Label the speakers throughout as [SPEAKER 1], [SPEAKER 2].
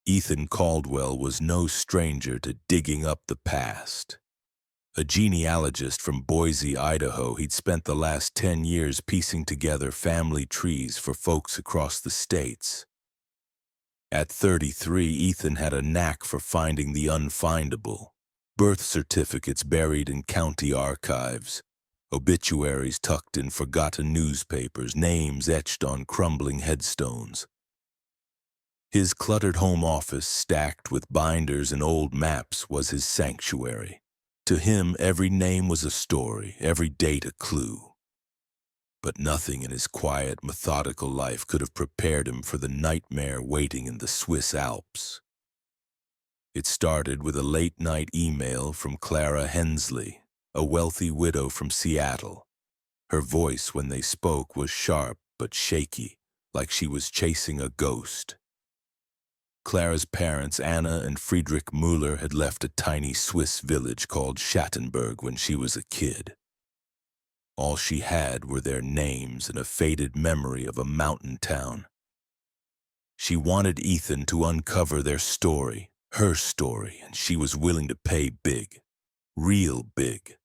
[SPEAKER 1] Ethan Caldwell was no stranger to digging up the past. A genealogist from Boise, Idaho, he'd spent the last 10 years piecing together family trees for folks across the states. At 33, Ethan had a knack for finding the unfindable. Birth certificates buried in county archives, obituaries tucked in forgotten newspapers, names etched on crumbling headstones. His cluttered home office, stacked with binders and old maps, was his sanctuary. To him, every name was a story, every date a clue. But nothing in his quiet, methodical life could have prepared him for the nightmare waiting in the Swiss Alps. It started with a late-night email from Clara Hensley, a wealthy widow from Seattle. Her voice when they spoke was sharp but shaky, like she was chasing a ghost. Clara's parents, Anna and Friedrich Müller, had left a tiny Swiss village called Schattenberg when she was a kid. All she had were their names and a faded memory of a mountain town. She wanted Ethan to uncover their story, her story, and she was willing to pay big, real big.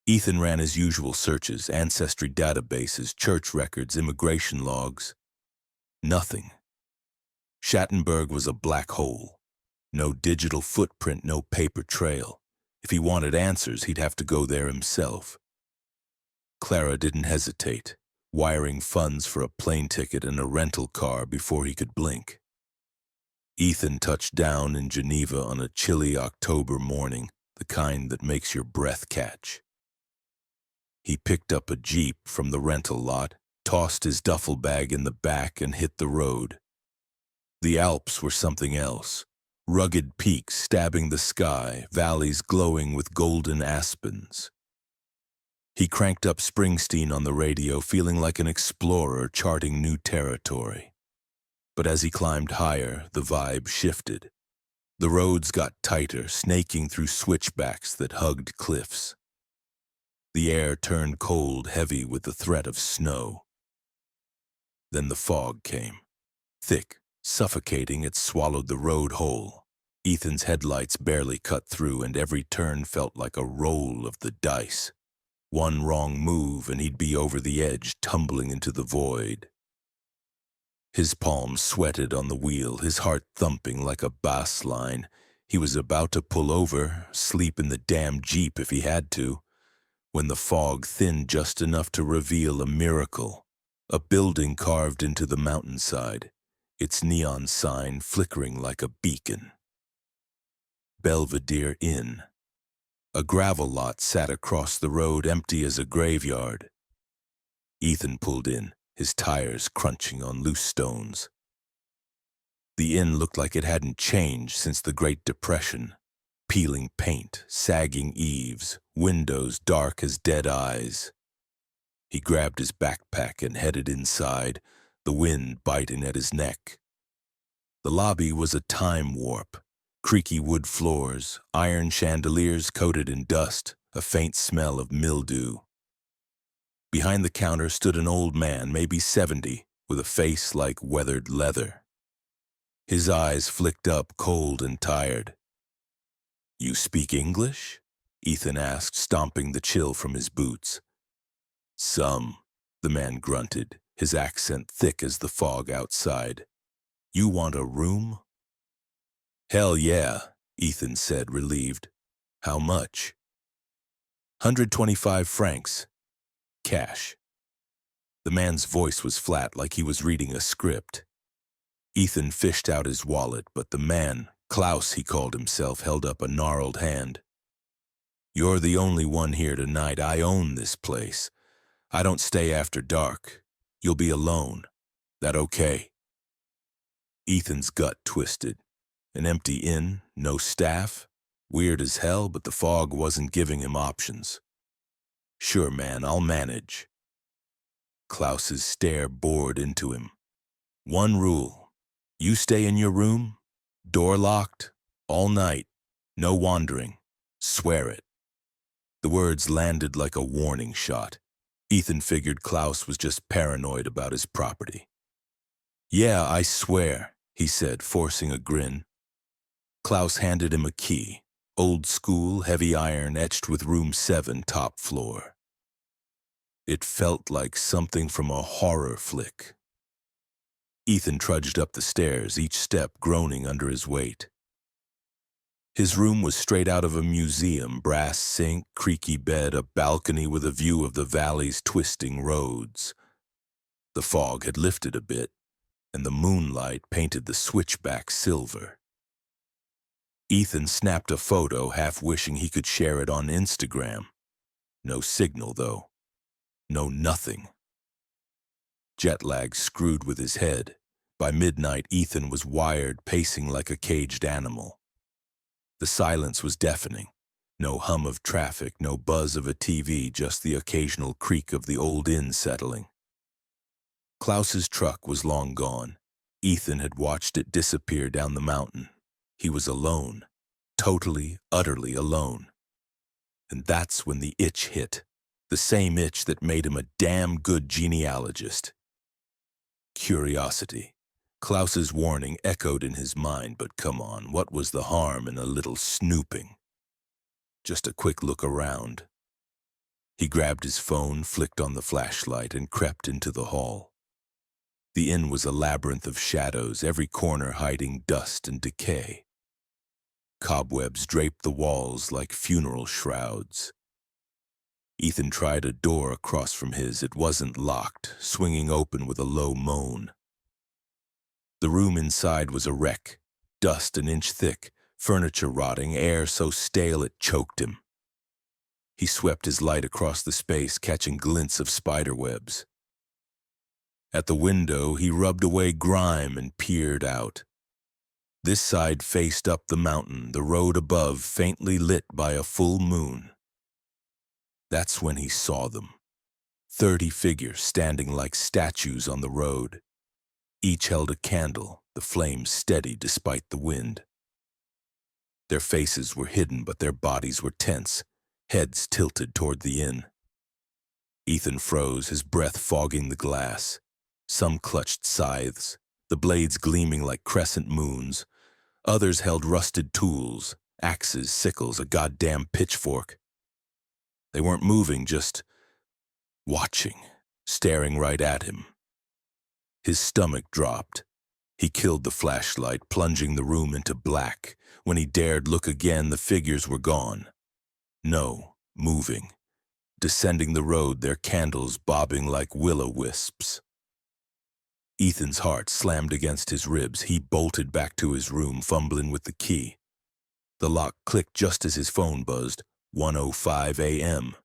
[SPEAKER 1] Ethan ran his usual searches, ancestry databases, church records, immigration logs. Nothing. Schattenberg was a black hole. No digital footprint, no paper trail. If he wanted answers, he'd have to go there himself. Clara didn't hesitate, wiring funds for a plane ticket and a rental car before he could blink. Ethan touched down in Geneva on a chilly October morning, the kind that makes your breath catch. He picked up a Jeep from the rental lot, tossed his duffel bag in the back, and hit the road. The Alps were something else. Rugged peaks stabbing the sky, valleys glowing with golden aspens. He cranked up Springsteen on the radio, feeling like an explorer charting new territory. But as he climbed higher, the vibe shifted. The roads got tighter, snaking through switchbacks that hugged cliffs. The air turned cold, heavy with the threat of snow. Then the fog came. Thick, suffocating, it swallowed the road whole. Ethan's headlights barely cut through, and every turn felt like a roll of the dice. One wrong move, and he'd be over the edge, tumbling into the void. His palms sweated on the wheel, his heart thumping like a bass line. He was about to pull over, sleep in the damn Jeep if he had to, when the fog thinned just enough to reveal a miracle. A building carved into the mountainside, its neon sign flickering like a beacon. Belvedere Inn. A gravel lot sat across the road, empty as a graveyard. Ethan pulled in, his tires crunching on loose stones. The inn looked like it hadn't changed since the Great Depression. Peeling paint, sagging eaves, windows dark as dead eyes. He grabbed his backpack and headed inside, the wind biting at his neck. The lobby was a time warp. Creaky wood floors, iron chandeliers coated in dust, a faint smell of mildew. Behind the counter stood an old man, maybe 70, with a face like weathered leather. His eyes flicked up, cold and tired. "You speak English?" Ethan asked, stomping the chill from his boots. "Some," the man grunted, his accent thick as the fog outside. "You want a room?" "Hell yeah," Ethan said, relieved. "How much?" 125 francs. Cash. The man's voice was flat, like he was reading a script. Ethan fished out his wallet, but the man, Klaus he called himself, held up a gnarled hand. "You're the only one here tonight. I own this place. I don't stay after dark. You'll be alone. That okay?" Ethan's gut twisted. An empty inn, no staff. Weird as hell, but the fog wasn't giving him options. "Sure, man, I'll manage." Klaus's stare bored into him. "One rule. You stay in your room, door locked, all night, no wandering. Swear it." The words landed like a warning shot. Ethan figured Klaus was just paranoid about his property. "Yeah, I swear." he said, forcing a grin. Klaus handed him a key, old school, heavy iron etched with room 7, top floor. It felt like something from a horror flick. Ethan trudged up the stairs, each step groaning under his weight. His room was straight out of a museum, brass sink, creaky bed, a balcony with a view of the valley's twisting roads. The fog had lifted a bit, and the moonlight painted the switchback silver. Ethan snapped a photo, half wishing he could share it on Instagram. No signal, though. No nothing. Jet lag screwed with his head. By midnight, Ethan was wired, pacing like a caged animal. The silence was deafening. No hum of traffic, no buzz of a TV, just the occasional creak of the old inn settling. Klaus's truck was long gone. Ethan had watched it disappear down the mountain. He was alone. Totally, utterly alone. And that's when the itch hit. The same itch that made him a damn good genealogist. Curiosity. Klaus's warning echoed in his mind, but come on, what was the harm in a little snooping? Just a quick look around. He grabbed his phone, flicked on the flashlight, and crept into the hall. The inn was a labyrinth of shadows, every corner hiding dust and decay. Cobwebs draped the walls like funeral shrouds. Ethan tried a door across from his. It wasn't locked, swinging open with a low moan. The room inside was a wreck, dust an inch thick, furniture rotting, air so stale it choked him. He swept his light across the space, catching glints of spiderwebs. At the window, he rubbed away grime and peered out. This side faced up the mountain, the road above faintly lit by a full moon. That's when he saw them. 30 figures standing like statues on the road. Each held a candle, the flames steady despite the wind. Their faces were hidden, but their bodies were tense, heads tilted toward the inn. Ethan froze, his breath fogging the glass. Some clutched scythes, the blades gleaming like crescent moons. Others held rusted tools, axes, sickles, a goddamn pitchfork. They weren't moving, just watching, staring right at him. His stomach dropped. He killed the flashlight, plunging the room into black. When he dared look again, the figures were gone. No, moving. Descending the road, their candles bobbing like will-o-wisps. Ethan's heart slammed against his ribs. He bolted back to his room, fumbling with the key. The lock clicked just as his phone buzzed, 1:05 a.m.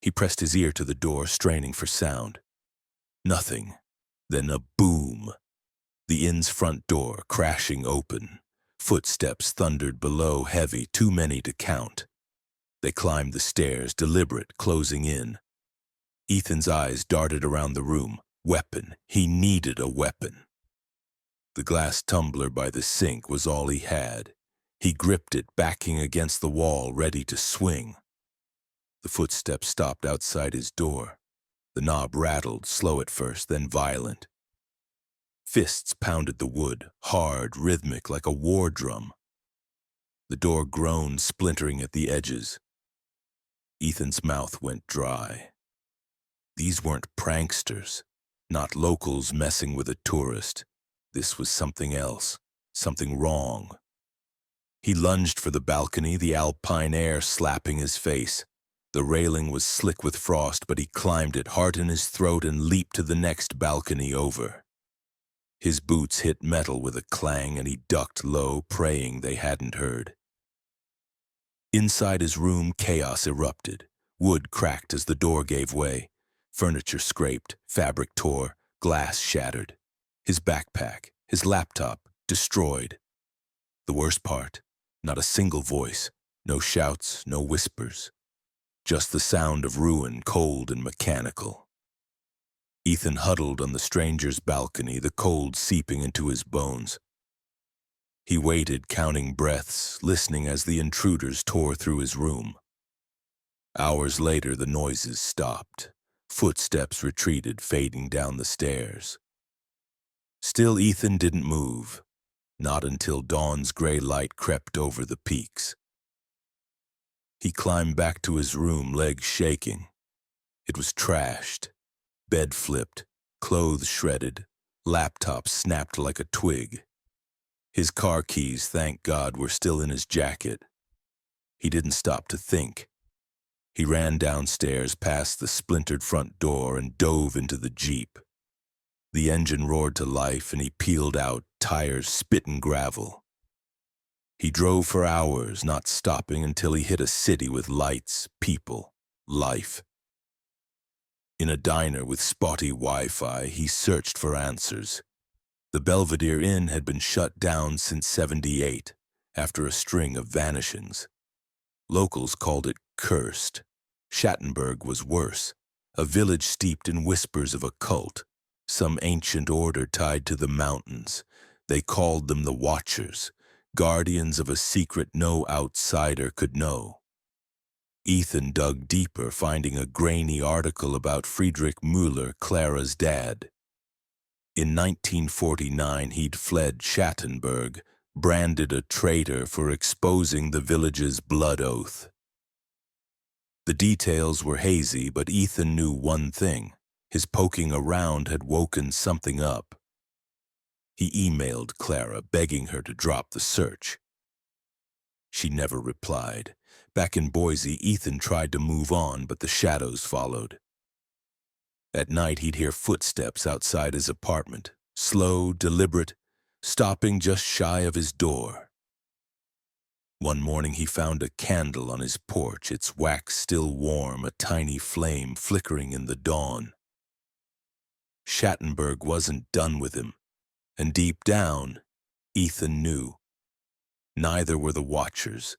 [SPEAKER 1] He pressed his ear to the door, straining for sound. Nothing. Then a boom. The inn's front door crashing open. Footsteps thundered below, heavy, too many to count. They climbed the stairs, deliberate, closing in. Ethan's eyes darted around the room. Weapon. He needed a weapon. The glass tumbler by the sink was all he had. He gripped it, backing against the wall, ready to swing. The footsteps stopped outside his door. The knob rattled, slow at first, then violent. Fists pounded the wood, hard, rhythmic, like a war drum. The door groaned, splintering at the edges. Ethan's mouth went dry. These weren't pranksters, not locals messing with a tourist. This was something else, something wrong. He lunged for the balcony, the alpine air slapping his face. The railing was slick with frost, but he climbed it, heart in his throat, and leaped to the next balcony over. His boots hit metal with a clang, and he ducked low, praying they hadn't heard. Inside his room, chaos erupted. Wood cracked as the door gave way. Furniture scraped, fabric tore, glass shattered. His backpack, his laptop, destroyed. The worst part, not a single voice, no shouts, no whispers. Just the sound of ruin, cold and mechanical. Ethan huddled on the stranger's balcony, the cold seeping into his bones. He waited, counting breaths, listening as the intruders tore through his room. Hours later, the noises stopped. Footsteps retreated, fading down the stairs. Still, Ethan didn't move, not until dawn's gray light crept over the peaks. He climbed back to his room, legs shaking. It was trashed, bed flipped, clothes shredded, laptop snapped like a twig. His car keys, thank God, were still in his jacket. He didn't stop to think. He ran downstairs past the splintered front door and dove into the Jeep. The engine roared to life and he peeled out, tires spitting gravel. He drove for hours, not stopping until he hit a city with lights, people, life. In a diner with spotty Wi-Fi, he searched for answers. The Belvedere Inn had been shut down since '78, after a string of vanishings. Locals called it cursed. Schattenberg was worse, a village steeped in whispers of a cult, some ancient order tied to the mountains. They called them the Watchers, guardians of a secret no outsider could know. Ethan dug deeper, finding a grainy article about Friedrich Müller, Clara's dad. In 1949, he'd fled Schattenberg, branded a traitor for exposing the village's blood oath. The details were hazy, but Ethan knew one thing. His poking around had woken something up. He emailed Clara, begging her to drop the search. She never replied. Back in Boise, Ethan tried to move on, but the shadows followed. At night, he'd hear footsteps outside his apartment, slow, deliberate, stopping just shy of his door. One morning, he found a candle on his porch, its wax still warm, a tiny flame flickering in the dawn. Schattenberg wasn't done with him, and deep down, Ethan knew. Neither were the Watchers.